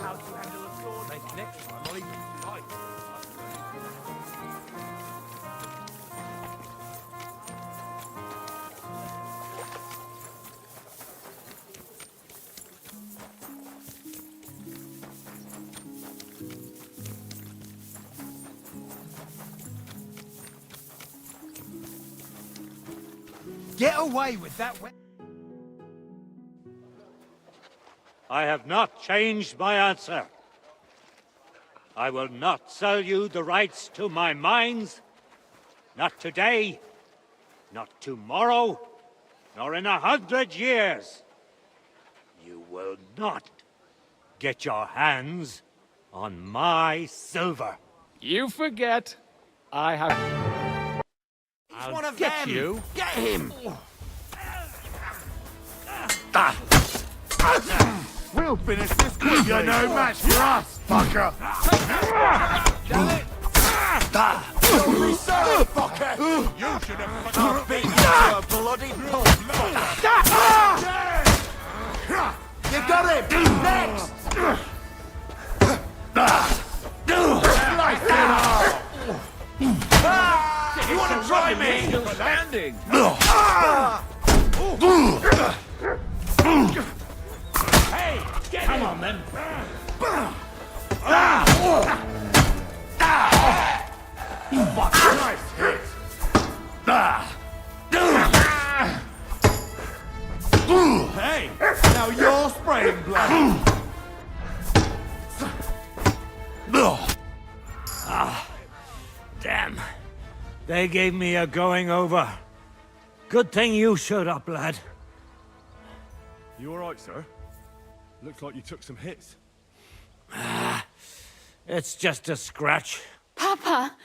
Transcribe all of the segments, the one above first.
how to handle a sword. Maybe next time I'll even fight. Get away with that weapon. I have not changed my answer. I will not sell you the rights to my mines. Not today, not tomorrow, nor in 100 years. You will not get your hands on my silver. You forget. I have... He's one of get them. you. Get him. We'll finish this quickly. You're no match for us, fucker. Fucker. You should have fucking beaten a bloody pulp. You got him. Next. You want to try me? Still standing. Hey, get Come him. on, then. Nice hit. Hey, now you're spraying blood. Damn. They gave me a going over. Good thing you showed up, lad. You all right, sir? Looks like you took some hits. It's just a scratch. Papa,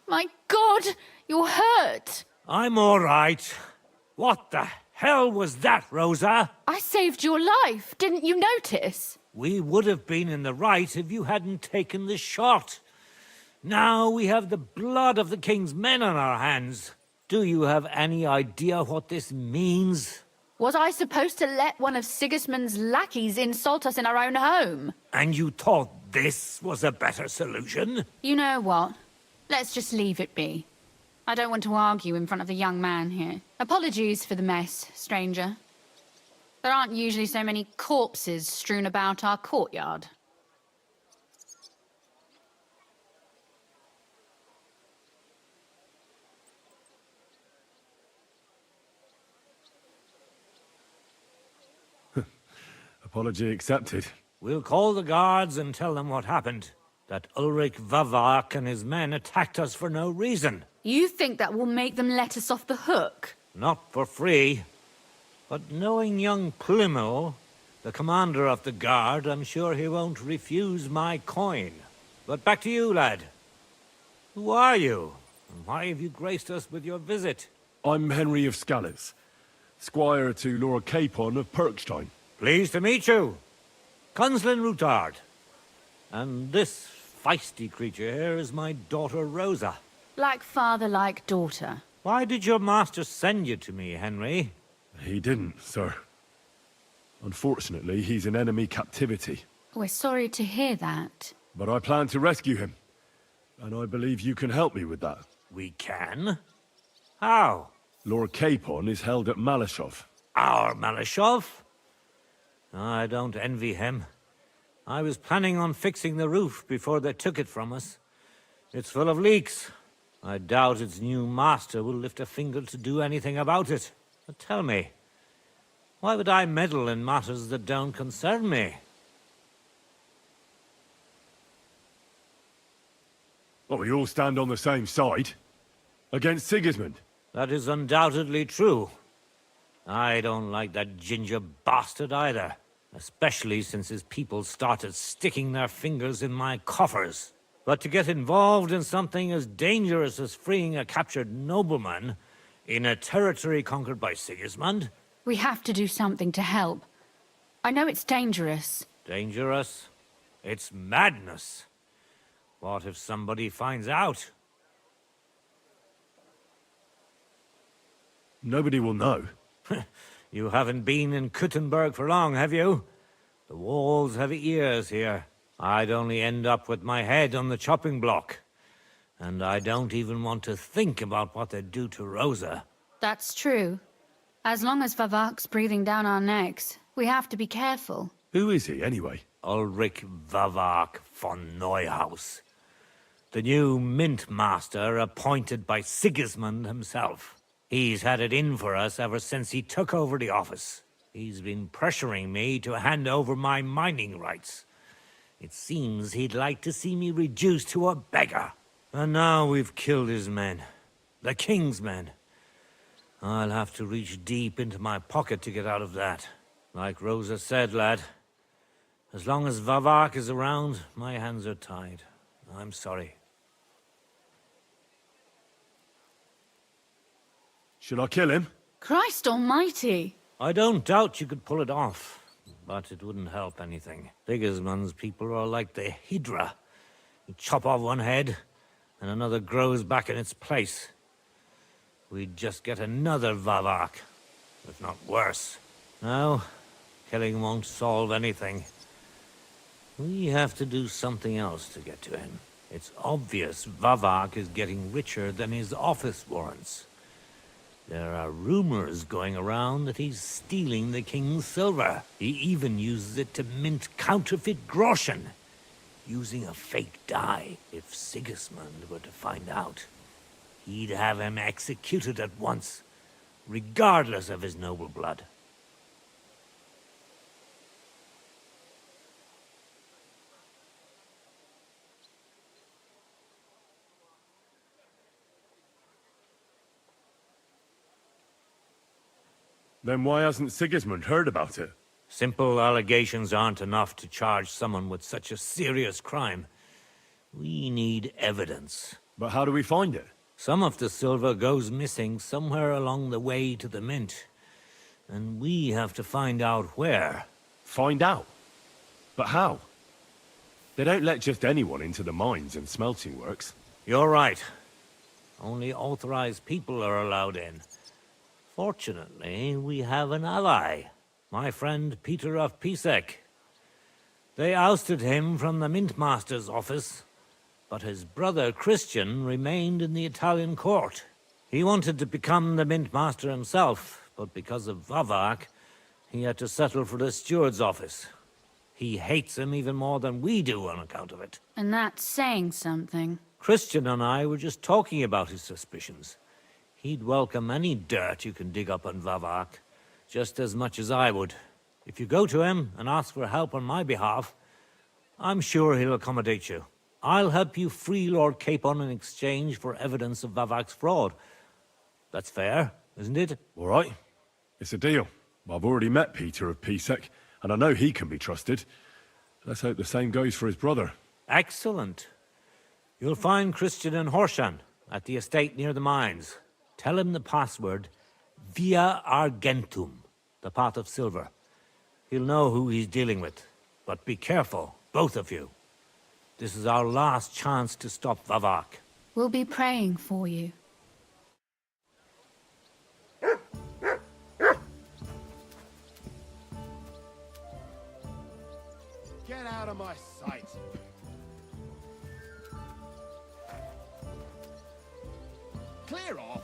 my God, you're hurt. I'm all right. What the hell was that, Rosa? I saved your life. Didn't you notice? We would have been in the right if you hadn't taken the shot. Now we have the blood of the king's men on our hands. Do you have any idea what this means? Was I supposed to let one of Sigismund's lackeys insult us in our own home? And you thought this was a better solution? You know what? Let's just leave it be. I don't want to argue in front of the young man here. Apologies for the mess, stranger. There aren't usually so many corpses strewn about our courtyard. Apology accepted. We'll call the guards and tell them what happened. That Ulrich Vavak and his men attacked us for no reason. You think that will make them let us off the hook? Not for free. But knowing young Plimo, the commander of the guard, I'm sure he won't refuse my coin. But back to you, lad. Who are you? And why have you graced us with your visit? I'm Henry of Scales, squire to Lord Capon of Perkstein. Pleased to meet you. Conslin Routard. And this feisty creature here is my daughter Rosa. Like father, like daughter. Why did your master send you to me, Henry? He didn't, sir. Unfortunately, he's in enemy captivity. We're sorry to hear that. But I plan to rescue him. And I believe you can help me with that. We can? How? Lord Capon is held at Malashov. Our Malashov? I don't envy him. I was planning on fixing the roof before they took it from us. It's full of leaks. I doubt its new master will lift a finger to do anything about it. But tell me, why would I meddle in matters that don't concern me? Well, we all stand on the same side. Against Sigismund. That is undoubtedly true. I don't like that ginger bastard either. Especially since his people started sticking their fingers in my coffers. But to get involved in something as dangerous as freeing a captured nobleman in a territory conquered by Sigismund? We have to do something to help. I know it's dangerous. Dangerous? It's madness. What if somebody finds out? Nobody will know. You haven't been in Kuttenberg for long, have you? The walls have ears here. I'd only end up with my head on the chopping block. And I don't even want to think about what they'd do to Rosa. That's true. As long as Vavak's breathing down our necks, we have to be careful. Who is he, anyway? Ulrich Vavak von Neuhaus. The new mint master appointed by Sigismund himself. He's had it in for us ever since he took over the office. He's been pressuring me to hand over my mining rights. It seems he'd like to see me reduced to a beggar. And now we've killed his men. The king's men. I'll have to reach deep into my pocket to get out of that. Like Rosa said, lad, as long as Vavak is around, my hands are tied. I'm sorry. Should I kill him? Christ almighty! I don't doubt you could pull it off, but it wouldn't help anything. Sigismund's people are like the Hydra. You chop off one head, and another grows back in its place. We'd just get another Vavak, if not worse. No, killing won't solve anything. We have to do something else to get to him. It's obvious Vavak is getting richer than his office warrants. There are rumors going around that he's stealing the king's silver. He even uses it to mint counterfeit groschen, using a fake dye. If Sigismund were to find out, he'd have him executed at once, regardless of his noble blood. Then why hasn't Sigismund heard about it? Simple allegations aren't enough to charge someone with such a serious crime. We need evidence. But how do we find it? Some of the silver goes missing somewhere along the way to the mint. And we have to find out where. Find out? But how? They don't let just anyone into the mines and smelting works. You're right. Only authorized people are allowed in. Fortunately, we have an ally. My friend Peter of Pisek. They ousted him from the Mint Master's office, but his brother Christian remained in the Italian court. He wanted to become the Mint Master himself, but because of Vavak, he had to settle for the steward's office. He hates him even more than we do on account of it. And that's saying something. Christian and I were just talking about his suspicions. He'd welcome any dirt you can dig up on Vavak, just as much as I would. If you go to him and ask for help on my behalf, I'm sure he'll accommodate you. I'll help you free Lord Capon in exchange for evidence of Vavak's fraud. That's fair, isn't it? All right. It's a deal. I've already met Peter of Pisek, and I know he can be trusted. Let's hope the same goes for his brother. Excellent. You'll find Christian and Horshan at the estate near the mines. Tell him the password, Via Argentum, the pot of silver. He'll know who he's dealing with. But be careful, both of you. This is our last chance to stop Vavak. We'll be praying for you. Get out of my sight. Clear off.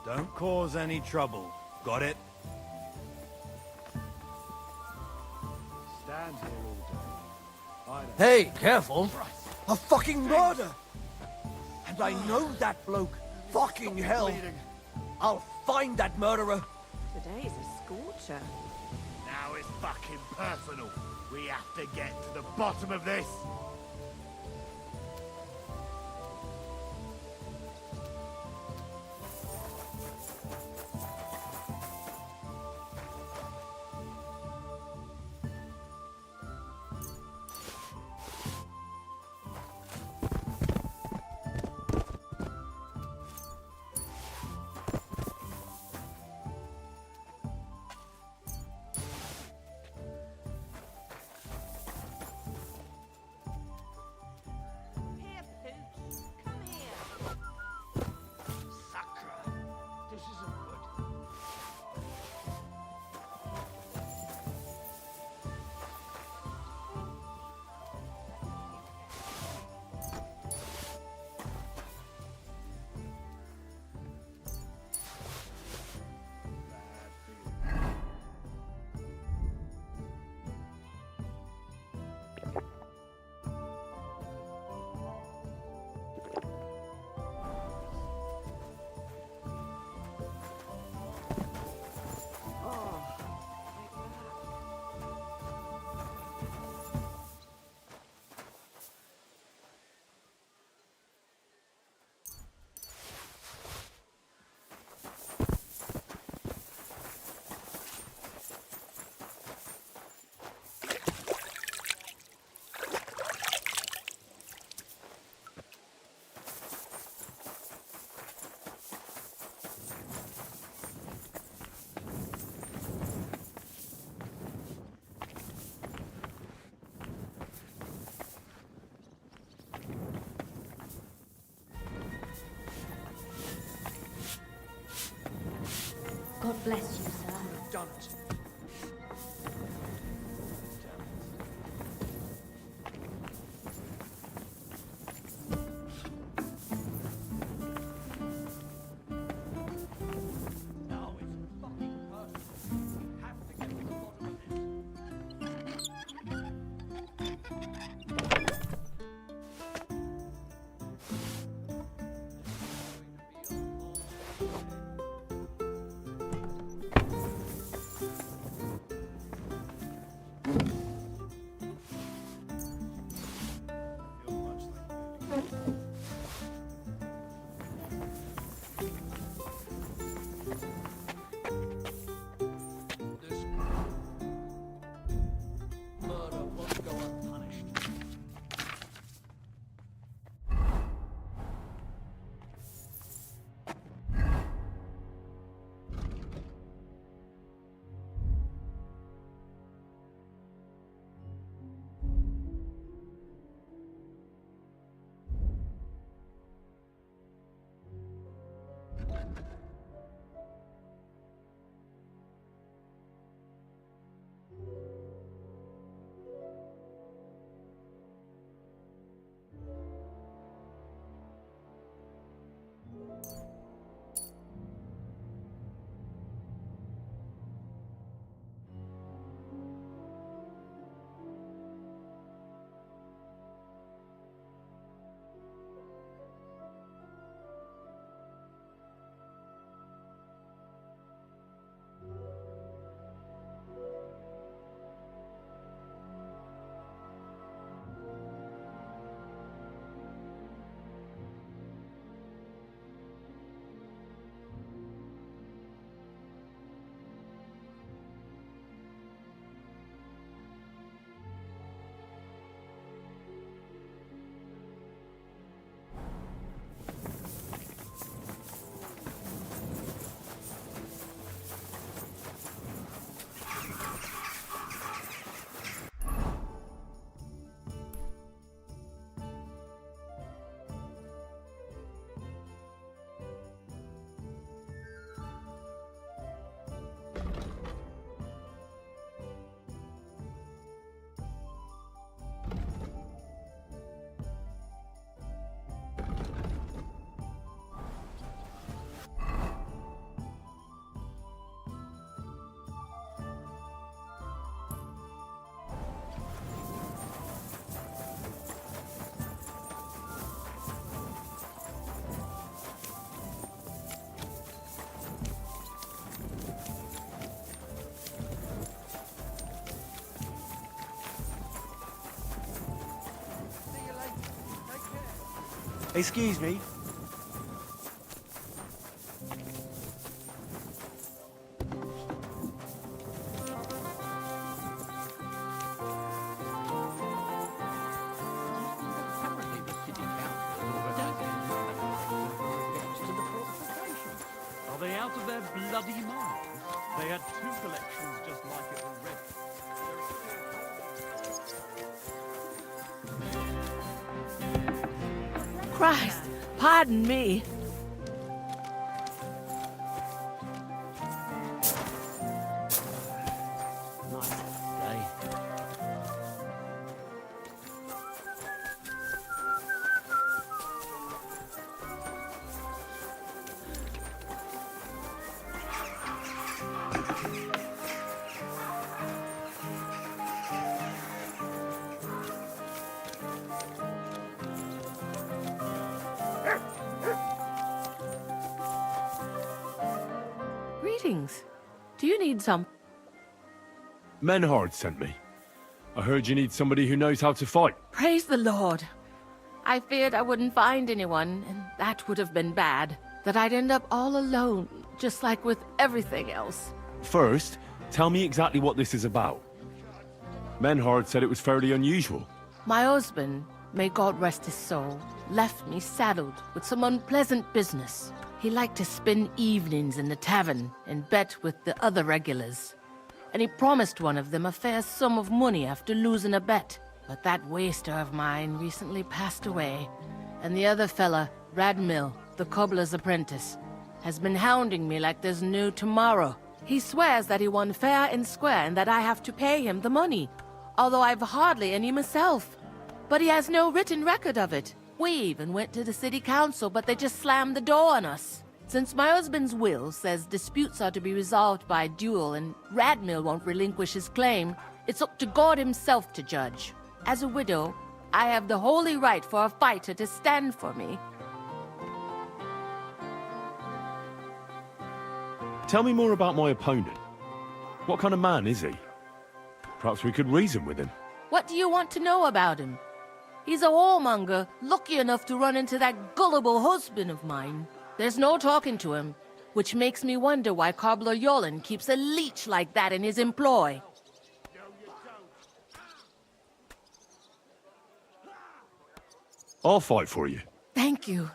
Don't cause any trouble. Got it? Stand here all day. Hey, careful. A fucking murder! And I know that bloke. Fucking hell. I'll find that murderer. Today's a scorcher. Now it's fucking personal. We have to get to the bottom of this. Bless you, sir. Done it. Now it's fucking personal. Have to get to the bottom of this. This murder won't go unpunished. Excuse me. Apparently the city council organizing gets to the fortification. Are they out of their bloody minds? They had 2 collections just like it already. Christ, pardon me. Nice day. Greetings. Do you need some? Menhard sent me. I heard you need somebody who knows how to fight. Praise the Lord. I feared I wouldn't find anyone, and that would have been bad. That I'd end up all alone, just like with everything else. First, tell me exactly what this is about. Menhard said it was fairly unusual. My husband, may God rest his soul, left me saddled with some unpleasant business. He liked to spend evenings in the tavern and bet with the other regulars. And he promised one of them a fair sum of money after losing a bet. But that waster of mine recently passed away, and the other fella, Radmill, the cobbler's apprentice, has been hounding me like there's no tomorrow. He swears that he won fair and square and that I have to pay him the money, although I've hardly any myself. But he has no written record of it. We even went to the city council, but they just slammed the door on us. Since my husband's will says disputes are to be resolved by duel and Radmill won't relinquish his claim, it's up to God himself to judge. As a widow, I have the holy right for a fighter to stand for me. Tell me more about my opponent. What kind of man is he? Perhaps we could reason with him. What do you want to know about him? He's a whoremonger, lucky enough to run into that gullible husband of mine. There's no talking to him, which makes me wonder why Cobbler Yolen keeps a leech like that in his employ. I'll fight for you. Thank you.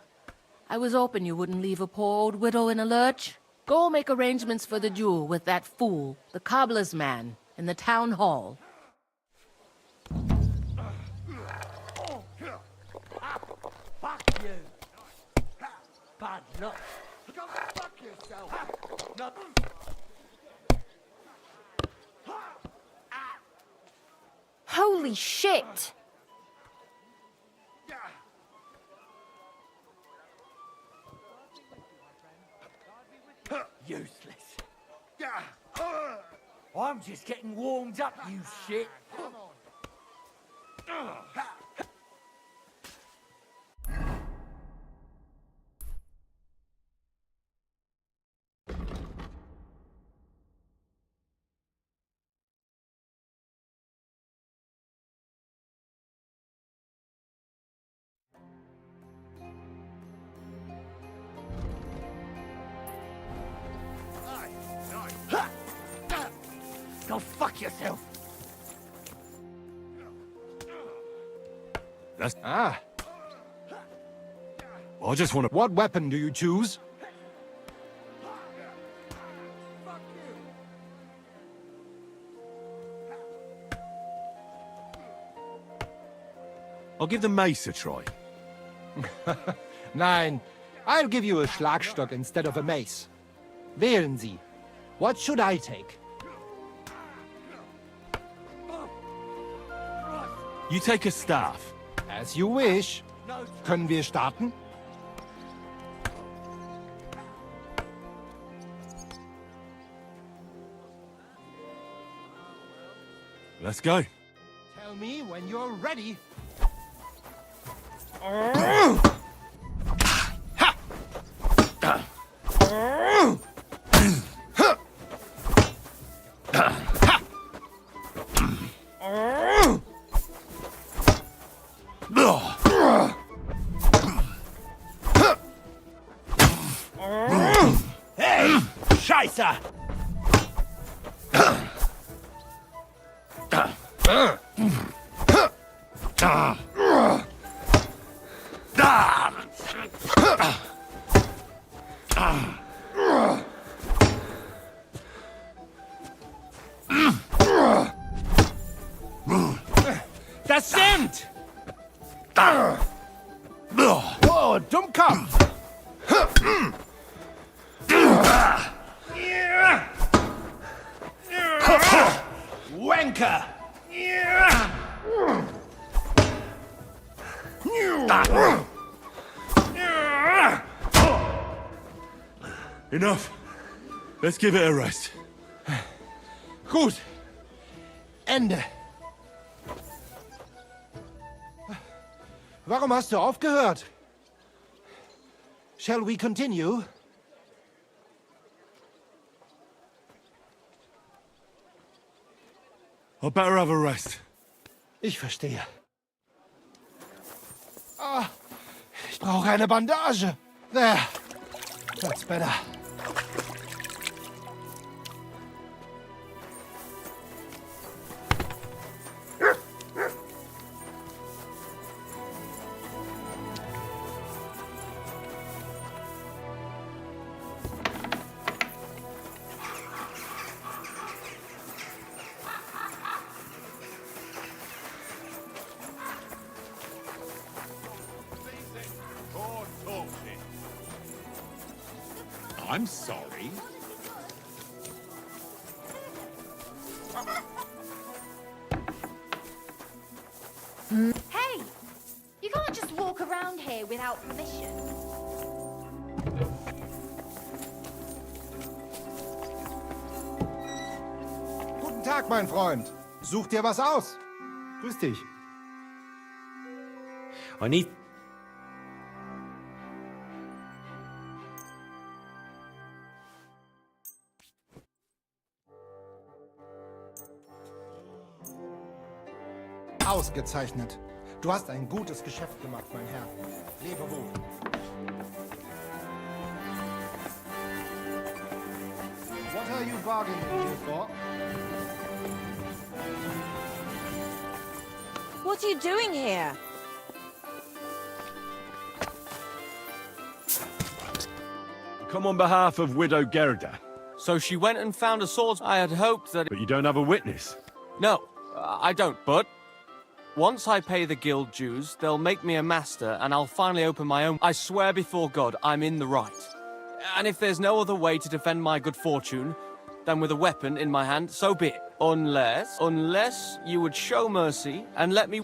I was hoping you wouldn't leave a poor old widow in a lurch. Go make arrangements for the duel with that fool, the cobbler's man, in the town hall. Fuck you! Bad luck! Go fuck yourself! Nothing! Holy shit! Useless. I'm just getting warmed up, you shit. Go fuck yourself. That's... Ah, I just want to... what weapon do you choose? I'll give the mace a try. Nein, I'll give you a Schlagstock instead of a mace. Wählen Sie. What should I take? You take a staff. As you wish. Können wir starten? Let's go. Tell me when you're ready. Hey! Scheiße! Das sind! Oh, Dummkopf! Wanker! Enough. Let's give it a rest. Gut. Ende. Warum hast du aufgehört? Shall we continue? I'd better have a rest. Ich verstehe. Ah, ich brauche eine Bandage. There. That's better. I'm sorry. Hey! You can't just walk around here without permission. Guten Tag, mein Freund. Such dir was aus. Grüß dich. I need... Ausgezeichnet. Du hast ein gutes Geschäft gemacht, mein Herr. Lebe wohl. What are you bargaining here for? What are you doing here? Come on behalf of Widow Gerda. So she went and found a sword. I had hoped that... But you don't have a witness. No, I don't, but... Once I pay the guild dues, they'll make me a master, and I'll finally open my own... I swear before God, I'm in the right. And if there's no other way to defend my good fortune than with a weapon in my hand, so be it. Unless you would show mercy and let me...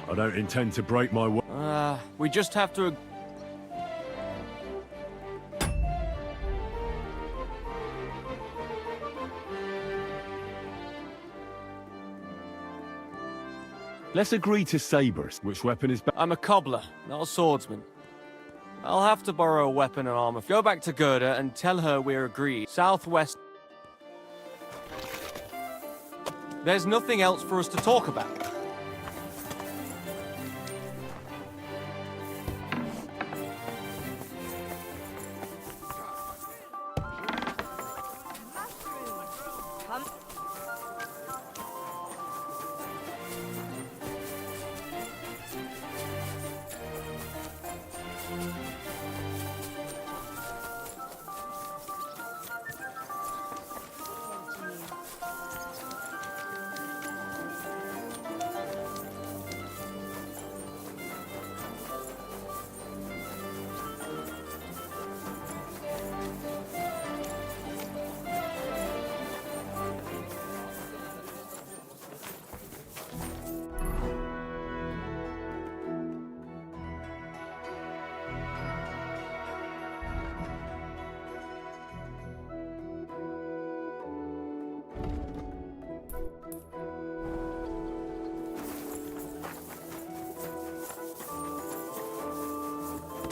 I don't intend to break my word. We just have to... Let's agree to sabers. Which weapon is better? I'm a cobbler, not a swordsman. I'll have to borrow a weapon and armor. Go back to Gerda and tell her we're agreed. Southwest... There's nothing else for us to talk about.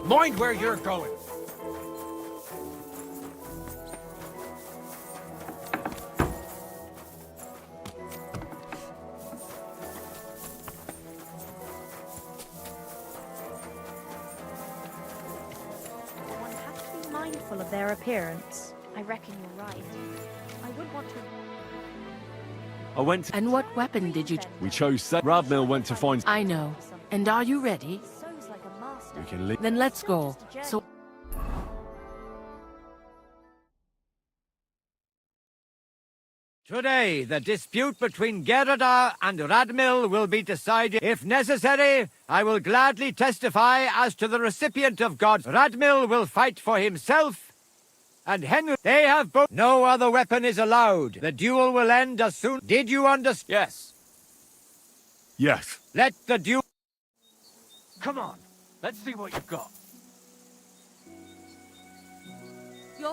Mind where you're going. One has to be mindful of their appearance. I reckon you're right. I would want to... I went to... And what weapon did you... We chose... Radmil went to find... I know. And are you ready? Sews like a master. We can leave... Then let's go. So... Today, the dispute between Gerda and Radmil will be decided. If necessary, I will gladly testify as to the recipient of God. Radmil will fight for himself, and Henry... They have both... No other weapon is allowed. The duel will end as soon... Did you understand? Yes. Yes. Let the duel... Come on, let's see what you've got.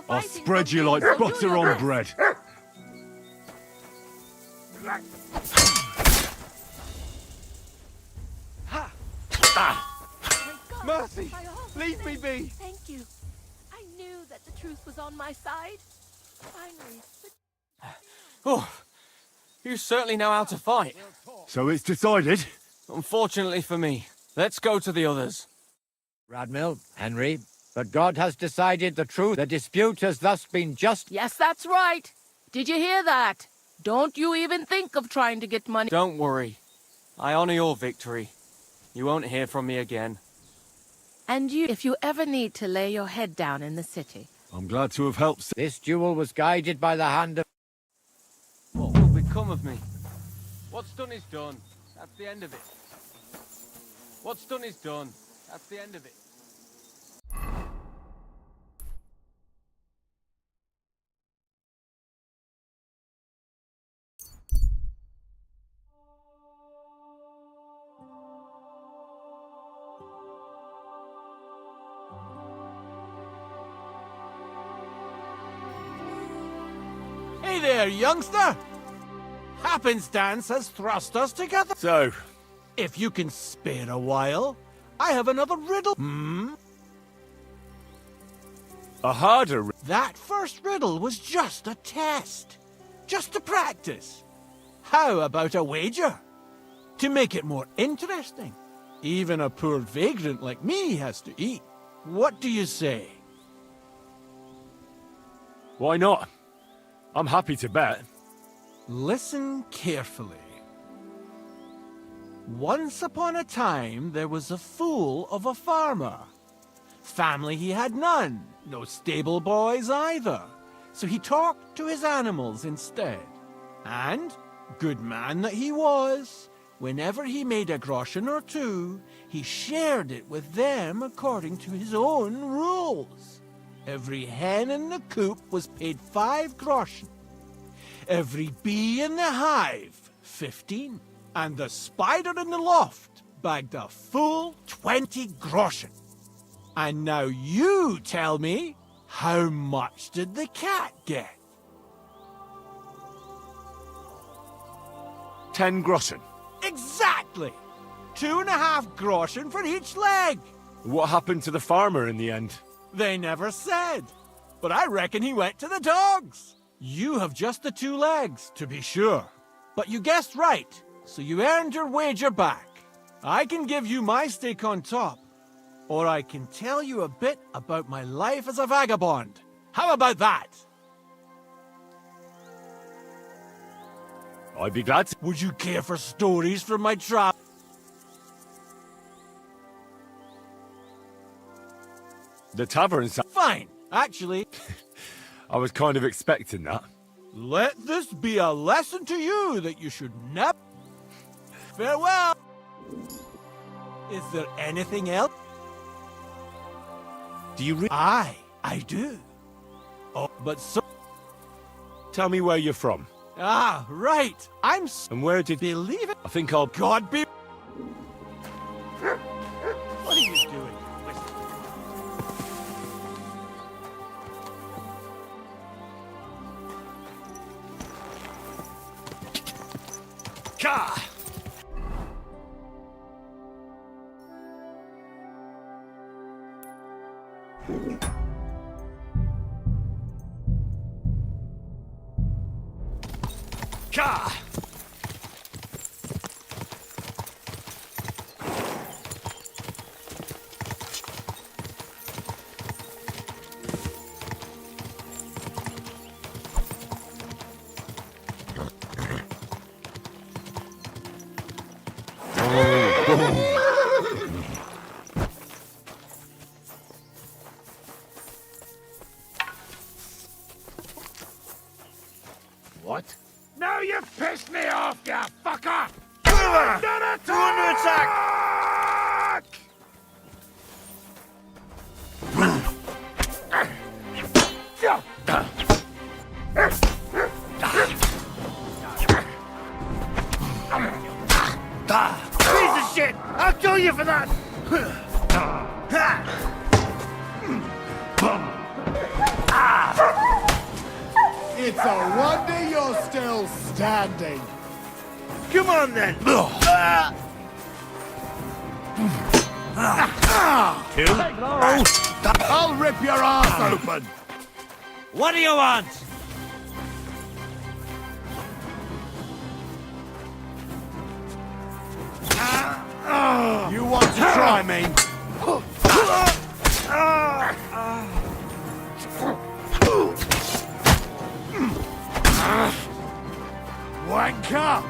I'll spread you like butter on bread. Mercy! Leave me be! Thank you. I knew that the truth was on my side. Finally. Oh, you certainly know how to fight. So it's decided? Unfortunately for me. Let's go to the others. Radmil, Henry, but God has decided the truth. The dispute has thus been just... Yes, that's right. Did you hear that? Don't you even think of trying to get money. Don't worry. I honor your victory. You won't hear from me again. And you, if you ever need to lay your head down in the city. I'm glad to have helped... This duel was guided by the hand of... What will become of me? What's done is done. That's the end of it. What's done is done. That's the end of it. Hey there, youngster! Happenstance has thrust us together. So, If you can spare a while, I have another riddle. a harder... That first riddle was just a test. Just to practice. How about a wager? To make it more interesting. Even a poor vagrant like me has to eat. What do you say? Why not? I'm happy to bet. Listen carefully. Once upon a time, there was a fool of a farmer. Family he had none, no stable boys either. So he talked to his animals instead. And, good man that he was, whenever he made a groschen or two, he shared it with them according to his own rules. Every hen in the coop was paid 5 groschen. Every bee in the hive, 15. And the spider in the loft bagged a full 20 groschen. And now you tell me, how much did the cat get? 10 groschen. Exactly! 2.5 groschen for each leg. What happened to the farmer in the end? They never said. But I reckon he went to the dogs. You have just the 2 legs, to be sure. But you guessed right, so you earned your wager back. I can give you my stake on top, or I can tell you a bit about my life as a vagabond. How about that? I'd be glad to. Would you care for stories from my travels? The tavern sounds... Fine, actually. I was kind of expecting that. Let this be a lesson to you that you should never... Farewell! Is there anything else? Do you I do. Oh, but so... Tell me where you're from. Ah, right. I'm... And where did... Believe it. I think I'll... God be... What are you doing? Ka! Ka! What? Now you've pissed me off, you fucker! Under attack! Piece of shit! I'll kill you for that! It's a wonder you're still standing. Come on then! I'll rip your ass open. What do you want? You want to try me? Wanker!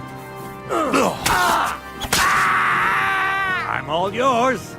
I'm all yours.